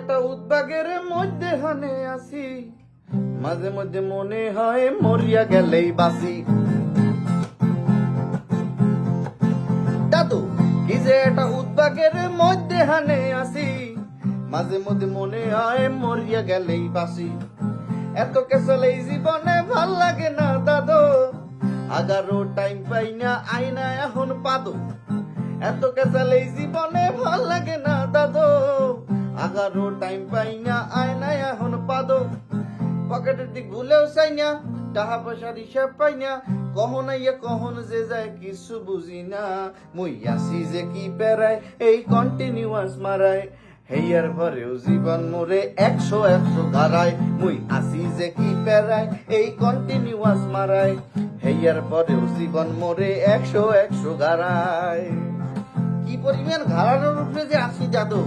একটা উদ্বাগের মধ্যে হানে আসি, মাঝে মধ্যে মনে হয় মরিয়া গেলেই বাসি। দাদু কি যে একটা উদ্বাগের মধ্যে হানে আসি, মাঝে মধ্যে মনে হয় মরিয়া গেলেই বাসি। এত কেসলে এই জীবনে ভাল লাগে না দাদু, আগারো টাইম পাই না আইনা এখন পাদো। এত কেসলে এই জীবনে ভাল লাগে না দাদু, আগারো টাইম পাই না আইনা এখন পাদো। পকেটের দিক ভুলেও চাই না, টাকা পয়সার হিসাব পাই না, কখন আইয়া কখন যে যায় কিছু বুঝি না। মুই আসি যে কি পেরায় এই কন্টিনিউয়াস মারায়, হেয়ার ভরেও জীবন মোরে 100 গারায়। মুই আসি যে কি পেরায় এই কন্টিনিউয়াস মারায়, হেয়ার ভরেও জীবন মোরে 100 গারায়। কি পরিমাণ ঘাড়ানোর উপরে যে আসি দাদু,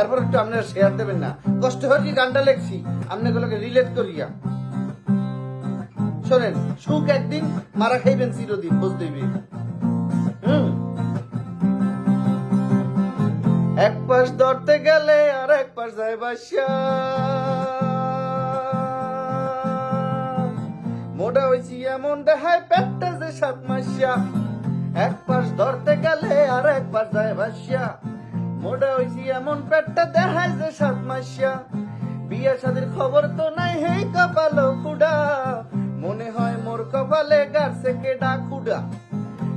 এরপর একটু আপনারা শেয়ার দেবেন না? কষ্ট হয়ে গানটা লেখছি আপনাগুলোকে রিলেট করিয়া। শোনেন, সুখ একদিন, মারা খাইবেন চিরদিন, বুঝতে এক পাশ ধরতে গেলে আর এক পাশ যায় বাসা। মোটা হয়েছি এমন দেখায় পেটটা যে 7 মাসিয়া। এক পাশ ধরতে গেলে আর এক পাশ যায় বাসা, মোটা হয়েছি এমন পেটটা দেখায় যে 7 মাসিয়া। বিয়া শাদির খবর তো নাই, হেই কপালো ফুডা, মনে হয় মোর কপালে গাছে কেডা খুডা।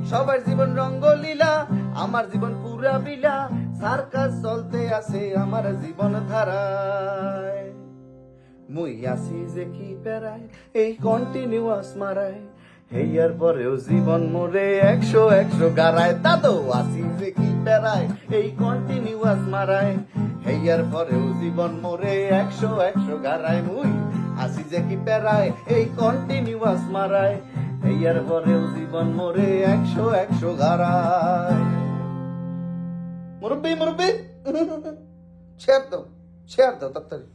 সবার জীবন রঙ্গলীলা, আমার জীবন পুরা বিলা, সার্কাস চলতে আছে আমার জীবন ধারায়। মুই আসি যে কি পেরায় এই কন্টিনিউয়াস মারায়, হেয়ার পরেও জীবন মোরে 100 গারায়। দাদু আসি যে কি পেরায় এই কন্টিনিউয়াস মারায়, হেয়ার পরেও জীবন মোরে 100 গারায়। মুই আসি যে কি পেরায় এই কন্টিনিউয়াস মারায়, হেয়ার পরেও জীবন মোরে 100 গারায়। মুরব্বি মুরব্বি শেয়ার দাও তাড়াতাড়ি।